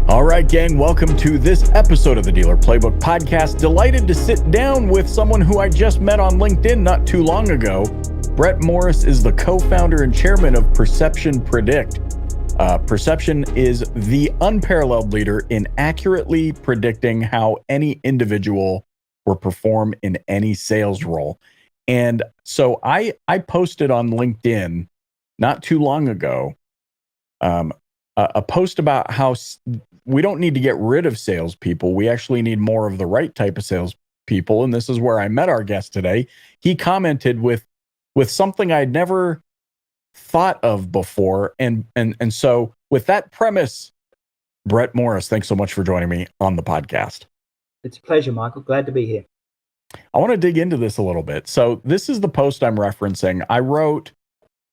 All right, gang, welcome to this episode of the Dealer Playbook podcast. Delighted to sit down with someone who I just met on LinkedIn not too long ago. Brett Morris is the co-founder and chairman of Perception Predict. Perception is the unparalleled leader in accurately predicting how any individual will perform in any sales role. And so I posted on LinkedIn not too long ago a post about how we don't need to get rid of salespeople. We actually need more of the right type of salespeople. And this is where I met our guest today. He commented with something I'd never thought of before. And so with that premise, Brett Morris, thanks so much for joining me on the podcast. It's a pleasure, Michael. Glad to be here. I want to dig into this a little bit. So this is the post I'm referencing. I wrote,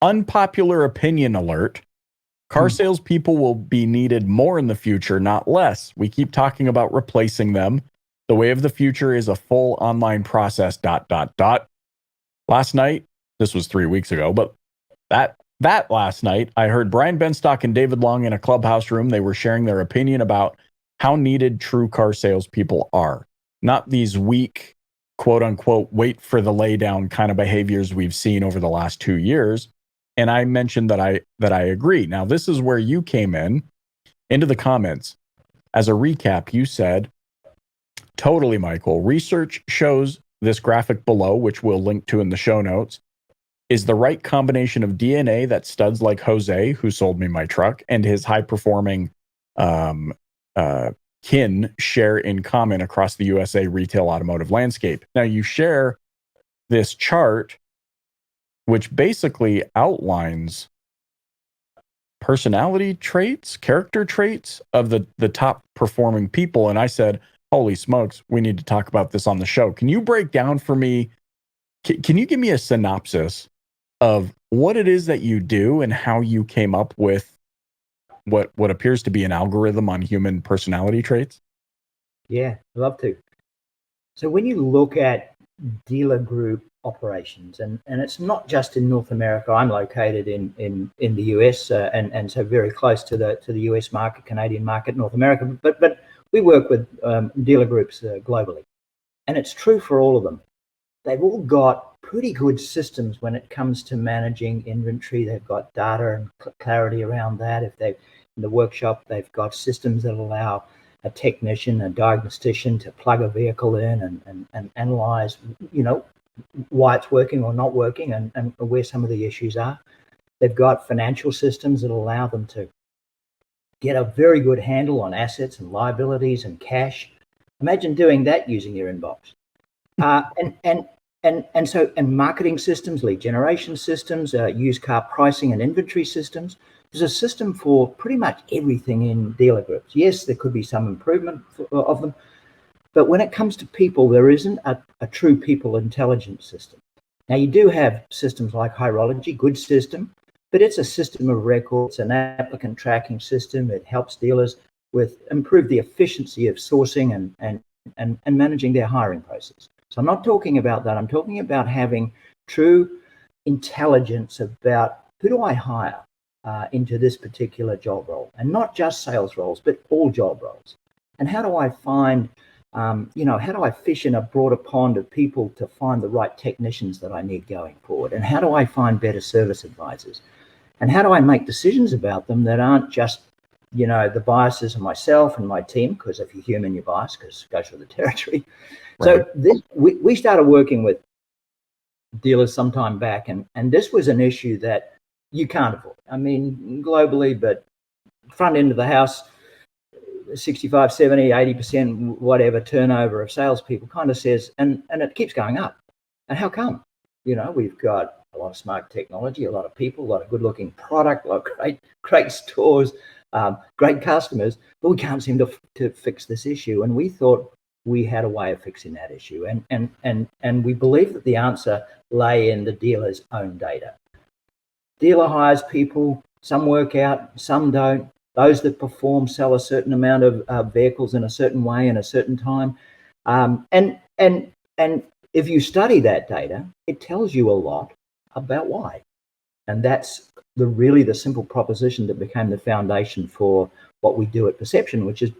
unpopular opinion alert. Car salespeople will be needed more in the future, not less. We keep talking about replacing them. The way of the future is a full online process, ... Last night, this was 3 weeks ago, but that last night, I heard Brian Benstock and David Long in a clubhouse room. They were sharing their opinion about how needed true car salespeople are. Not these weak, quote unquote, wait for the laydown kind of behaviors we've seen over the last 2 years. And I mentioned that I agree. Now, this is where you came into the comments. As a recap, you said, totally, Michael. Research shows this graphic below, which we'll link to in the show notes, is the right combination of DNA that studs like Jose, who sold me my truck, and his high-performing kin share in common across the USA retail automotive landscape. Now, you share this chart which basically outlines personality traits, character traits of the top performing people. And I said, holy smokes, we need to talk about this on the show. Can you break down for me, can you give me a synopsis of what it is that you do and how you came up with what appears to be an algorithm on human personality traits? Yeah, I'd love to. So when you look at dealer group operations, and it's not just in North America. I'm located in the US, and so very close to the US market, Canadian market, North America. But we work with dealer groups globally, and it's true for all of them. They've all got pretty good systems when it comes to managing inventory. They've got data and clarity around that. If they in the workshop, they've got systems that allow a technician, a diagnostician to plug a vehicle in and analyze, why it's working or not working and where some of the issues are. They've got financial systems that allow them to get a very good handle on assets and liabilities and cash. Imagine doing that using your inbox. And marketing systems, lead generation systems, used car pricing and inventory systems. There's a system for pretty much everything in dealer groups. Yes, there could be some improvement of them, but when it comes to people, there isn't a true people intelligence system. Now, you do have systems like Hirology, good system, but it's a system of records, an applicant tracking system. It helps dealers improve the efficiency of sourcing and managing their hiring process. So I'm not talking about that. I'm talking about having true intelligence about who do I hire into this particular job role, and not just sales roles, but all job roles. And how do I find how do I fish in a broader pond of people to find the right technicians that I need going forward? And how do I find better service advisors? And how do I make decisions about them that aren't just, the biases of myself and my team, because if you're human, you're biased, because it goes with the territory. Right. So we started working with dealers some time back, and this was an issue that you can't avoid. I mean, globally, but front end of the house, 65, 70, 80%, whatever turnover of salespeople kind of says, and it keeps going up. And how come? We've got a lot of smart technology, a lot of people, a lot of good looking product, a lot of great stores, great customers, but we can't seem to fix this issue. And we thought we had a way of fixing that issue. And we believe that the answer lay in the dealer's own data. Dealer hires people, some work out, some don't. Those that perform sell a certain amount of vehicles in a certain way in a certain time. And if you study that data, it tells you a lot about why. And that's really the simple proposition that became the foundation for what we do at Perception, which is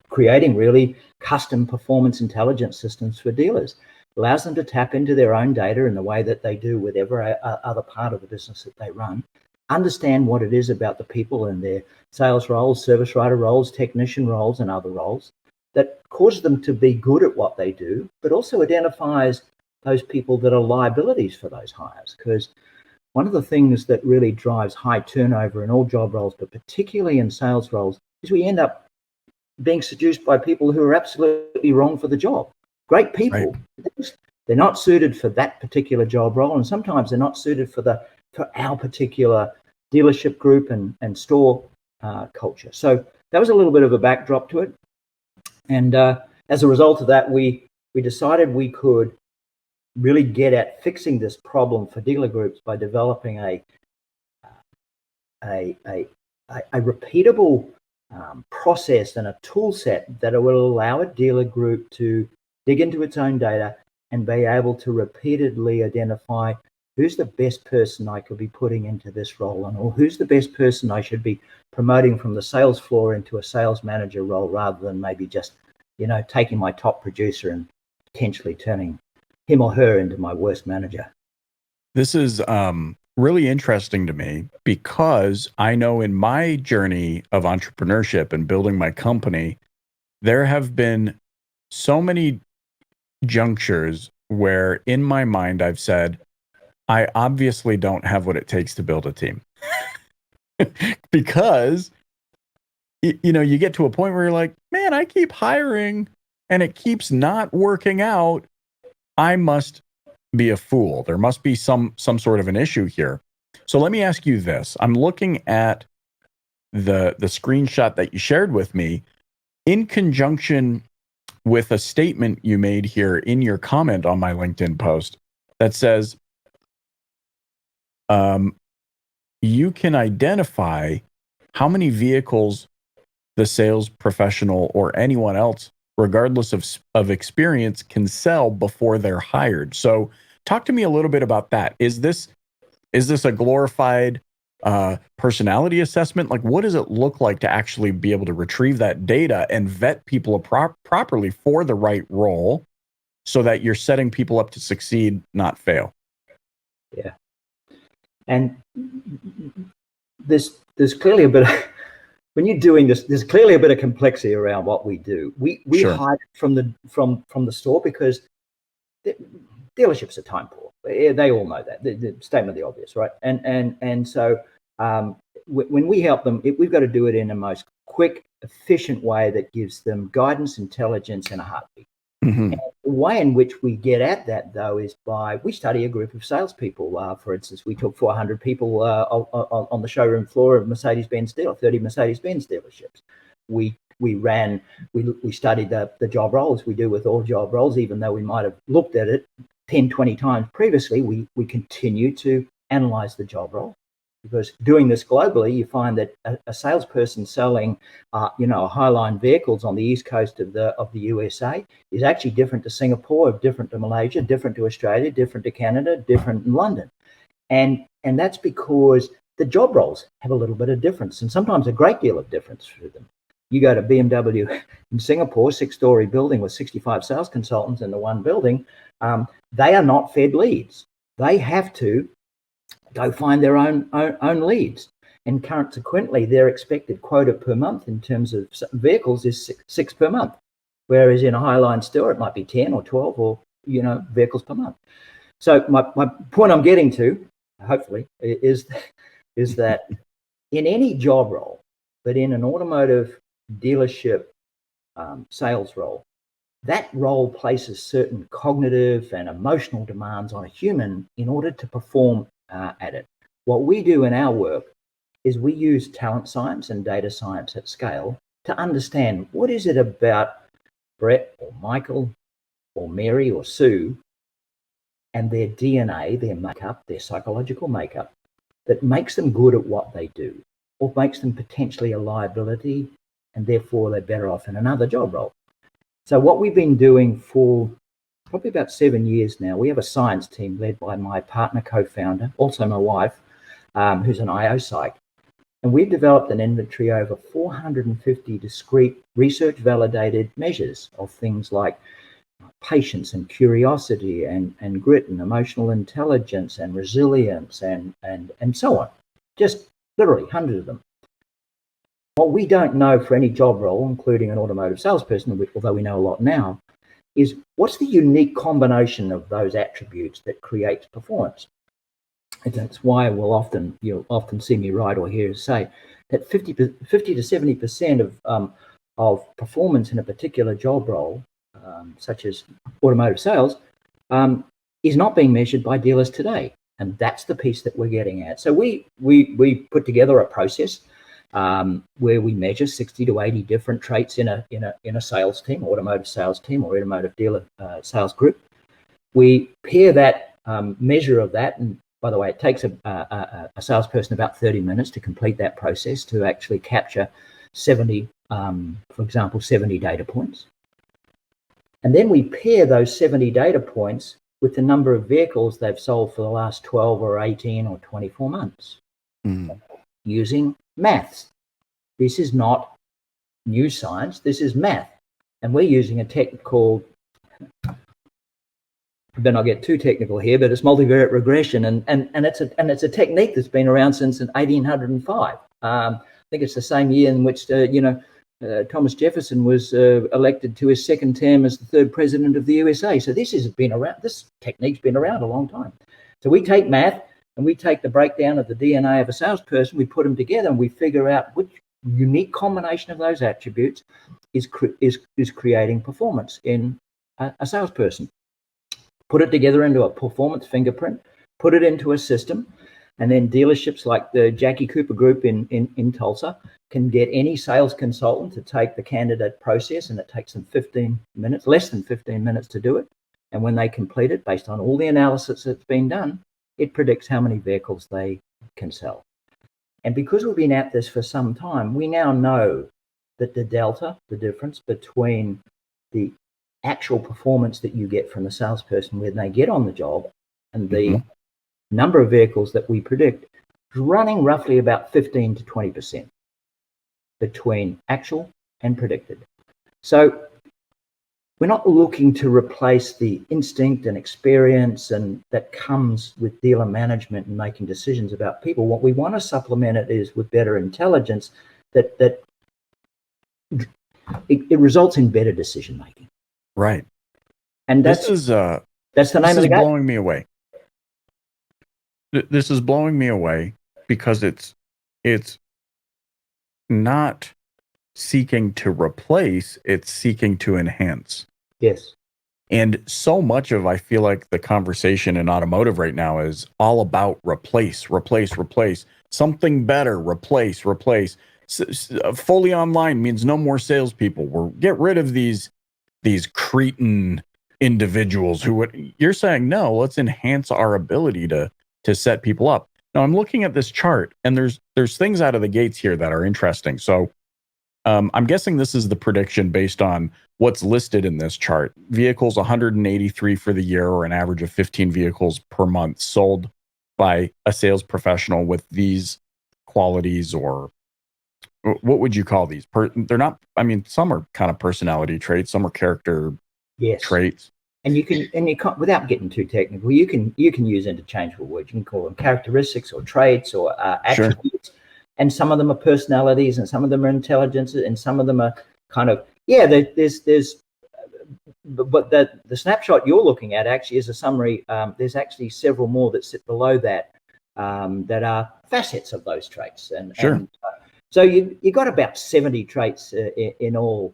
creating really custom performance intelligence systems for dealers. Allows them to tap into their own data in the way that they do with every other part of the business that they run, understand what it is about the people in their sales roles, service writer roles, technician roles, and other roles that causes them to be good at what they do, but also identifies those people that are liabilities for those hires. Because one of the things that really drives high turnover in all job roles, but particularly in sales roles, is we end up being seduced by people who are absolutely wrong for the job. Great people, right. They're not suited for that particular job role, and sometimes they're not suited for our particular dealership group and store culture. So that was a little bit of a backdrop to it. And as a result of that, we decided we could really get at fixing this problem for dealer groups by developing a repeatable process and a tool set that will allow a dealer group to dig into its own data and be able to repeatedly identify who's the best person I could be putting into this role, or who's the best person I should be promoting from the sales floor into a sales manager role, rather than maybe just, taking my top producer and potentially turning him or her into my worst manager. This is really interesting to me, because I know in my journey of entrepreneurship and building my company, there have been so many junctures where in my mind I've said, I obviously don't have what it takes to build a team. Because you get to a point where you're like, man, I keep hiring and it keeps not working out. I must be a fool. There must be some sort of an issue here. So let me ask you this. I'm looking at the screenshot that you shared with me in conjunction with a statement you made here in your comment on my LinkedIn post that says, you can identify how many vehicles the sales professional or anyone else, regardless of experience, can sell before they're hired. So talk to me a little bit about that. Is this a glorified personality assessment? Like, what does it look like to actually be able to retrieve that data and vet people properly for the right role, so that you're setting people up to succeed, not fail? Yeah. And there's clearly a bit of, when you're doing this, there's clearly a bit of complexity around what we do. We Sure. hide from the store because dealerships are time poor. They all know that. The statement of the obvious, right? And so when we help them, we've got to do it in the most quick, efficient way that gives them guidance, intelligence, and a heartbeat. Mm-hmm. And the way in which we get at that, though, is we study a group of salespeople. For instance, we took 400 people on the showroom floor of Mercedes-Benz 30 Mercedes-Benz dealerships. We studied the job roles we do with all job roles, even though we might have looked at it 10, 20 times previously. We continue to analyze the job role, because doing this globally, you find that a salesperson selling, highline vehicles on the east coast of the USA is actually different to Singapore, different to Malaysia, different to Australia, different to Canada, different in London, and that's because the job roles have a little bit of difference, and sometimes a great deal of difference through them. You go to BMW in Singapore, 6-story building with 65 sales consultants in the one building. They are not fed leads. They have to go find their own leads, and consequently their expected quota per month in terms of vehicles is six per month, whereas in a highline store it might be 10 or 12 or vehicles per month. So my point I'm getting to, hopefully, is that in any job role, but in an automotive dealership sales role, that role places certain cognitive and emotional demands on a human in order to perform at it. What we do in our work is we use talent science and data science at scale to understand what is it about Brett or Michael or Mary or Sue and their DNA, their makeup, their psychological makeup, that makes them good at what they do, or makes them potentially a liability, and therefore they're better off in another job role. So what we've been doing for probably about 7 years now, we have a science team led by my partner, co-founder, also my wife, who's an IO psych. And we've developed an inventory over 450 discrete research-validated measures of things like patience and curiosity and grit and emotional intelligence and resilience and so on. Just literally hundreds of them. What we don't know for any job role, including an automotive salesperson, although we know a lot now, is what's the unique combination of those attributes that creates performance. And that's why you'll often see me write or hear say that 50 to 70% of performance in a particular job role, such as automotive sales, is not being measured by dealers today, and that's the piece that we're getting at. So we put together a process where we measure 60 to 80 different traits in a sales team, automotive sales team, or automotive dealer sales group. We pair that measure of that, and by the way, it takes a salesperson about 30 minutes to complete that process to actually capture 70, for example, 70 data points. And then we pair those 70 data points with the number of vehicles they've sold for the last 12 or 18 or 24 months using maths. This is not new science, this is math. And we're using a technique called, I better not get too technical here, but it's multivariate regression, and it's a technique that's been around since 1805. I think it's the same year in which Thomas Jefferson was elected to his second term as the third president of the USA. So this technique's been around a long time. So we take math and we take the breakdown of the DNA of a salesperson, we put them together, and we figure out which unique combination of those attributes is creating performance in a salesperson. Put it together into a performance fingerprint, put it into a system, and then dealerships like the Jackie Cooper Group in Tulsa can get any sales consultant to take the candidate process, and it takes them less than 15 minutes to do it. And when they complete it, based on all the analysis that's been done, it predicts how many vehicles they can sell. And because we've been at this for some time, we now know that the difference between the actual performance that you get from the salesperson when they get on the job and the number of vehicles that we predict is running roughly about 15 to 20% between actual and predicted. So we're not looking to replace the instinct and experience and that comes with dealer management and making decisions about people. What we want to supplement it is with better intelligence that it results in better decision making. Right. And that's the name of the game. Blowing me away. This is blowing me away because it's not seeking to replace, it's seeking to enhance. Yes. And so much of, I feel like, the conversation in automotive right now is all about replace. Something better, replace. Fully online means no more salespeople. We'll get rid of these cretin individuals who you're saying, no, let's enhance our ability to set people up. Now I'm looking at this chart, and there's things out of the gates here that are interesting. So I'm guessing this is the prediction based on what's listed in this chart. Vehicles 183 for the year, or an average of 15 vehicles per month sold by a sales professional with these qualities, or what would you call these? They're not, I mean, some are kind of personality traits, some are character traits. And you can't, without getting too technical, you can use interchangeable words. You can call them characteristics or traits or attributes. Sure. And some of them are personalities, and some of them are intelligences, and some of them are kind of, but the snapshot you're looking at actually is a summary. There's actually several more that sit below that that are facets of those traits. And, sure. And so you got about 70 traits in all.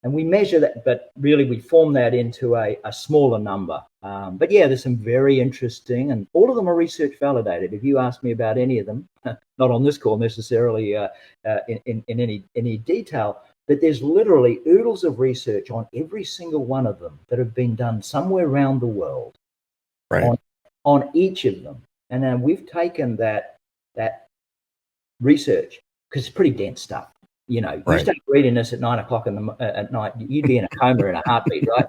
And we measure that, but really we form that into a smaller number. But yeah, there's some very interesting, and all of them are research validated. If you ask me about any of them, not on this call necessarily in any detail, but there's literally oodles of research on every single one of them that have been done somewhere around the world, right, on each of them. And then we've taken that research, because it's pretty dense stuff. You know, you start reading this at 9 o'clock at night, you'd be in a coma in a heartbeat, right?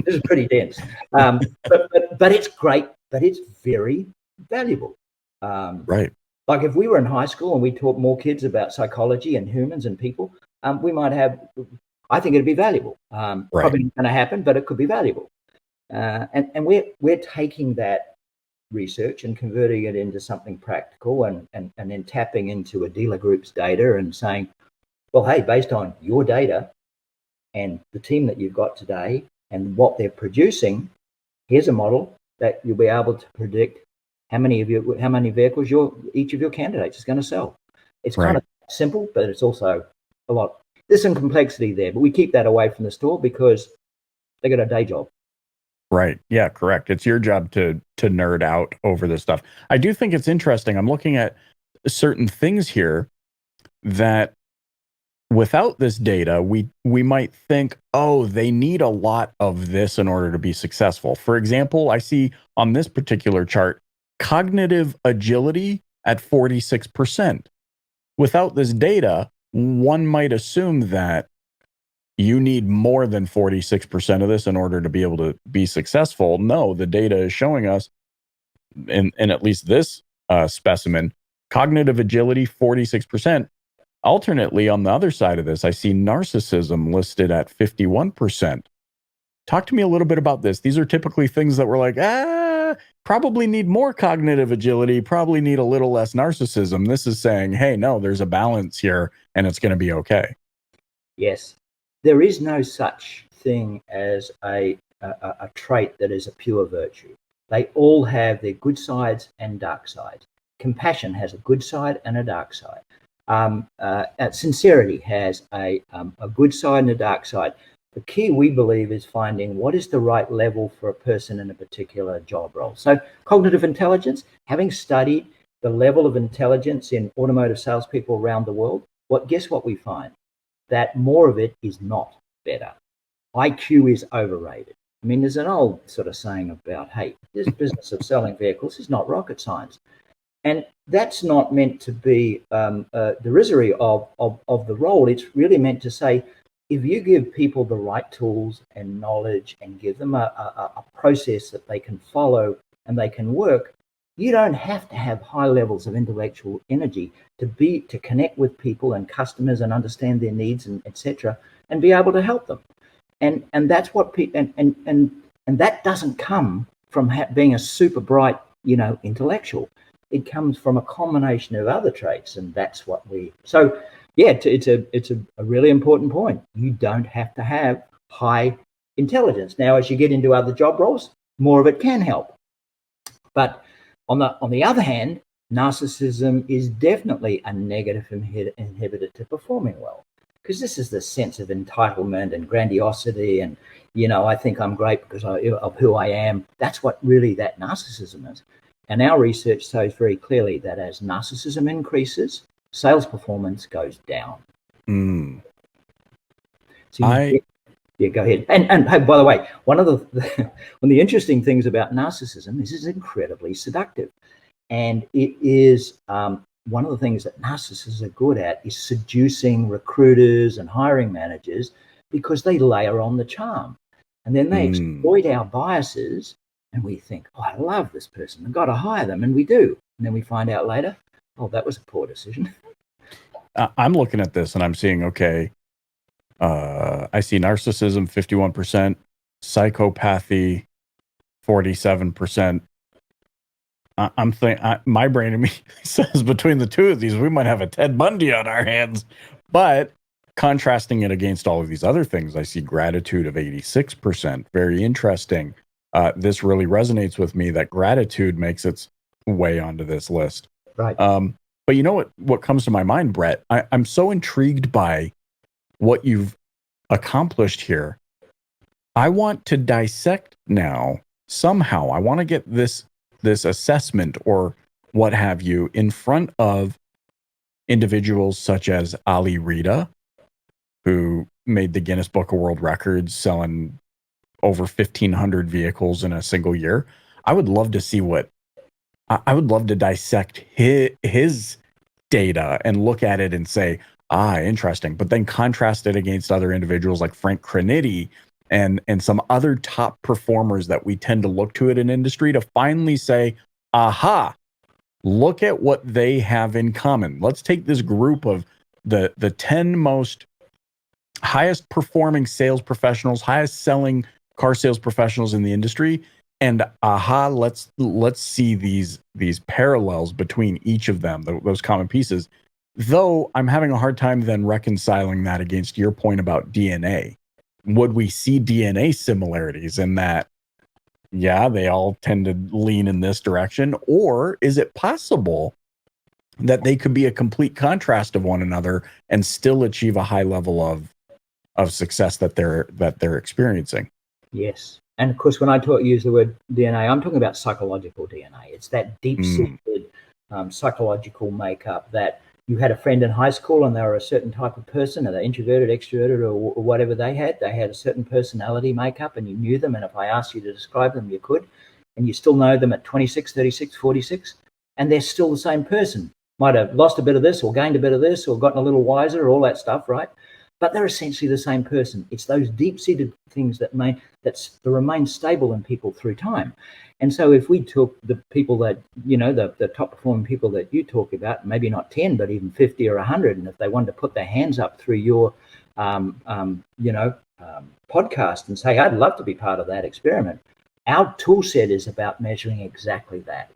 This is pretty dense. But it's great, but it's very valuable. Right. Like if we were in high school and we taught more kids about psychology and humans and people, we might have, I think it'd be valuable. Right. Probably not going to happen, but it could be valuable. And we're taking that research and converting it into something practical and then tapping into a dealer group's data and saying, well, hey, based on your data and the team that you've got today and what they're producing, here's a model that you'll be able to predict how many vehicles each of your candidates is going to sell. It's kind of simple, but it's also a lot. There's some complexity there, but we keep that away from the store because they got a day job. Right. Yeah, correct. It's your job to nerd out over this stuff. I do think it's interesting. I'm looking at certain things here that without this data, we might think, oh, they need a lot of this in order to be successful. For example, I see on this particular chart, cognitive agility at 46%. Without this data, one might assume that you need more than 46% of this in order to be able to be successful. No, the data is showing us, in at least this specimen, cognitive agility, 46%. Alternately, on the other side of this, I see narcissism listed at 51%. Talk to me a little bit about this. These are typically things that we're like, probably need more cognitive agility, probably need a little less narcissism. This is saying, hey, no, there's a balance here and it's going to be okay. Yes. There is no such thing as a trait that is a pure virtue. They all have their good sides and dark sides. Compassion has a good side and a dark side. Sincerity has a good side and a dark side. The key, we believe, is finding what is the right level for a person in a particular job role. So cognitive intelligence, having studied the level of intelligence in automotive salespeople around the world, guess what we find? That more of it is not better. IQ is overrated. I mean, there's an old sort of saying about, hey, this business of selling vehicles is not rocket science. And that's not meant to be derisory of the role. It's really meant to say, if you give people the right tools and knowledge and give them a process that they can follow and they can work, you don't have to have high levels of intellectual energy to connect with people and customers and understand their needs and etc. and be able to help them. And that's what and that doesn't come from being a super bright, intellectual. It comes from a combination of other traits, and that's what so yeah, it's a really important point. You don't have to have high intelligence. Now, as you get into other job roles, more of it can help. But on the other hand, narcissism is definitely a negative inhibitor to performing well, because this is the sense of entitlement and grandiosity, and I think I'm great because of who I am. That's what really that narcissism is. And our research shows very clearly that as narcissism increases, sales performance goes down. So go ahead. And hey, by the way, one of the interesting things about narcissism is it's incredibly seductive. And it is one of the things that narcissists are good at is seducing recruiters and hiring managers, because they layer on the charm. And then they exploit our biases, and we think, oh, I love this person, I've got to hire them. And we do. And then we find out later, oh, that was a poor decision. I'm looking at this and I'm seeing, okay, I see narcissism, 51%, psychopathy, 47%. I'm thinking, my brain in me says between the two of these, we might have a Ted Bundy on our hands. But contrasting it against all of these other things, I see gratitude of 86%. Very interesting. This really resonates with me, that gratitude makes its way onto this list. Right. But you know what comes to my mind, Brett? I'm so intrigued by what you've accomplished here. I want to dissect now somehow. I want to get this assessment or what have you in front of individuals such as Ali Reda, who made the Guinness Book of World Records selling over 1,500 vehicles in a single year. I would love to see I would love to dissect his data and look at it and say, interesting. But then contrast it against other individuals like Frank Crinite and some other top performers that we tend to look to in an industry to finally say, aha, look at what they have in common. Let's take this group of the 10 most highest performing sales professionals, highest selling car sales professionals in the industry, and let's see these parallels between each of them, those common pieces. Though I'm having a hard time then reconciling that against your point about DNA. Would we see DNA similarities in that, yeah, they all tend to lean in this direction? Or is it possible that they could be a complete contrast of one another and still achieve a high level of success that they're experiencing? Yes. And of course, when I use the word DNA, I'm talking about psychological DNA. It's that deep-seated psychological makeup that you had a friend in high school and they were a certain type of person, or they're introverted, extroverted, or whatever they had a certain personality makeup, and you knew them. And if I asked you to describe them, you could. And you still know them at 26, 36, 46, and they're still the same person. Might have lost a bit of this or gained a bit of this or gotten a little wiser, all that stuff, right? But they're essentially the same person. It's those deep-seated things that remain stable in people through time. And so if we took the people that, the top performing people that you talk about, maybe not 10, but even 50 or 100, and if they wanted to put their hands up through your, podcast and say, I'd love to be part of that experiment, our tool set is about measuring exactly that.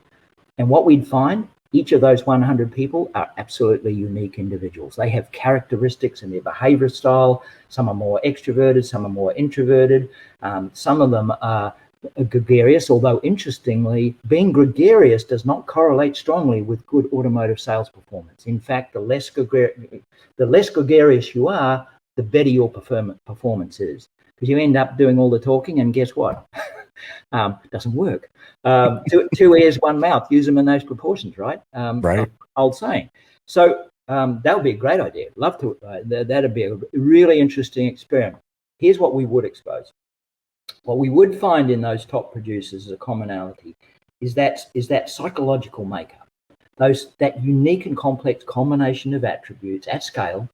And what we'd find, each of those 100 people are absolutely unique individuals. They have characteristics in their behavior style. Some are more extroverted, some are more introverted. Some of them are gregarious, although interestingly, being gregarious does not correlate strongly with good automotive sales performance. In fact, the less gregarious you are, the better your performance is, because you end up doing all the talking, and guess what? Doesn't work. Two ears, one mouth. Use them in those proportions, right? Right. Old saying. So that would be a great idea. Love to. That'd be a really interesting experiment. Here's what we would expose. What we would find in those top producers as a commonality is that psychological makeup, that unique and complex combination of attributes at scale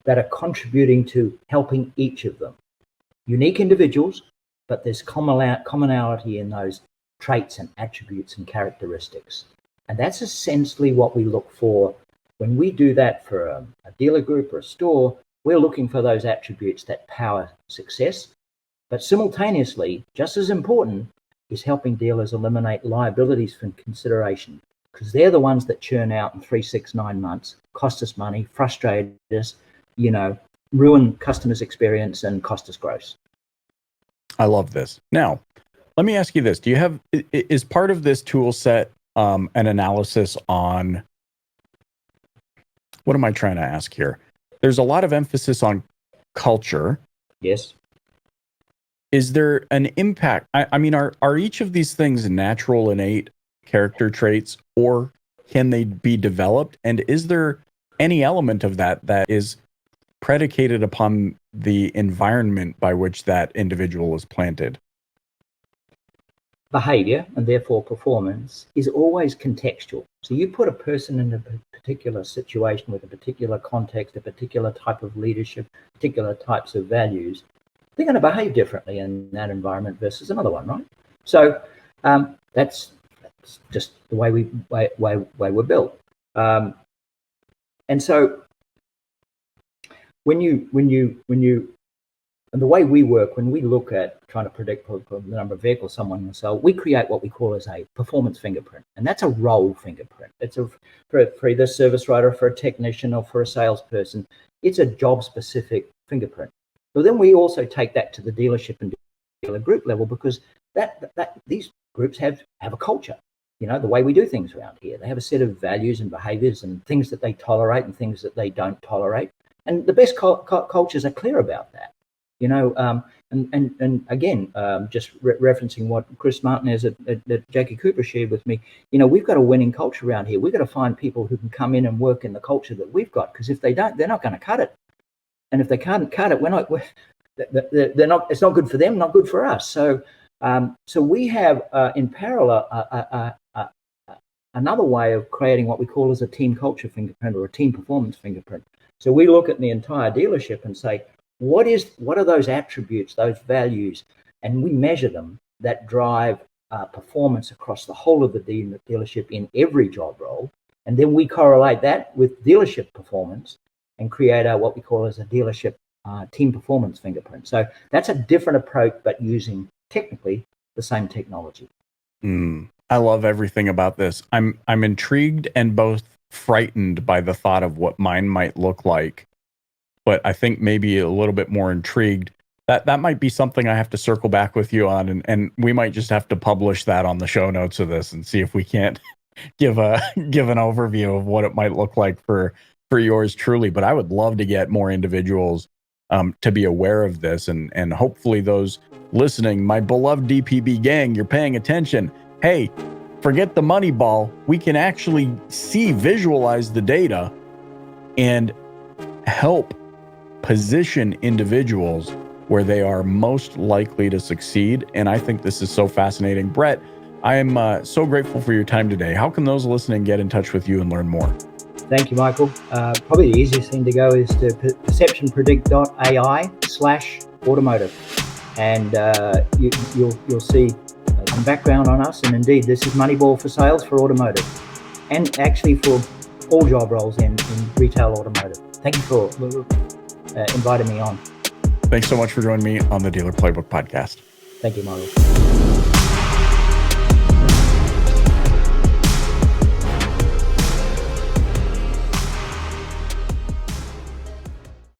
that are contributing to helping each of them. Unique individuals, but there's commonality in those traits and attributes and characteristics. And that's essentially what we look for when we do that for a dealer group or a store. We're looking for those attributes that power success. But simultaneously, just as important, is helping dealers eliminate liabilities from consideration, because they're the ones that churn out in 3, 6, 9 months, cost us money, frustrate us, ruin customers' experience, and cost us gross. I love this. Now, let me ask you this. Is part of this tool set an analysis on, what am I trying to ask here? There's a lot of emphasis on culture. Yes. Is there an impact? I mean, are each of these things natural, innate character traits, or can they be developed? And is there any element of that is predicated upon the environment by which that individual is planted? Behavior, and therefore performance, is always contextual. So you put a person in a particular situation with a particular context, a particular type of leadership, particular types of values, they're going to behave differently in that environment versus another one, right? So that's just the way we're built. And so when you and the way we work, when we look at trying to predict the number of vehicles someone will sell, we create what we call as a performance fingerprint, and that's a role fingerprint. It's for either service writer, for a technician, or for a salesperson. It's a job-specific fingerprint. But then we also take that to the dealership and dealer group level, because that these groups have a culture. The way we do things around here. They have a set of values and behaviors and things that they tolerate and things that they don't tolerate. And the best cultures are clear about that. And again, just referencing what Chris Martinez at Jackie Cooper shared with me, we've got a winning culture around here. We've got to find people who can come in and work in the culture that we've got, because if they don't, they're not going to cut it. And if they can't cut it, they're not. It's not good for them, not good for us. So we have in parallel another way of creating what we call as a team culture fingerprint, or a team performance fingerprint. So we look at the entire dealership and say, what are those attributes, those values, and we measure them, that drive performance across the whole of the dealership in every job role. And then we correlate that with dealership performance and create what we call as a dealership team performance fingerprint. So that's a different approach, but using technically the same technology. I love everything about this. I'm intrigued and both frightened by the thought of what mine might look like, but I think maybe a little bit more intrigued. That might be something I have to circle back with you on, and we might just have to publish that on the show notes of this and see if we can't give an overview of what it might look like for yours truly. But I would love to get more individuals to be aware of this, and hopefully those listening, my beloved DPB gang, you're paying attention. Hey, forget the money ball. We can actually visualize the data and help position individuals where they are most likely to succeed. And I think this is so fascinating. Brett, I am so grateful for your time today. How can those listening get in touch with you and learn more? Thank you, Michael. Probably the easiest thing to go is to perceptionpredict.ai/automotive. And you'll see some background on us. And indeed, this is Moneyball for sales for automotive, and actually for all job roles in retail automotive. Thank you for inviting me on. Thanks so much for joining me on the Dealer Playbook podcast. Thank you, Michael.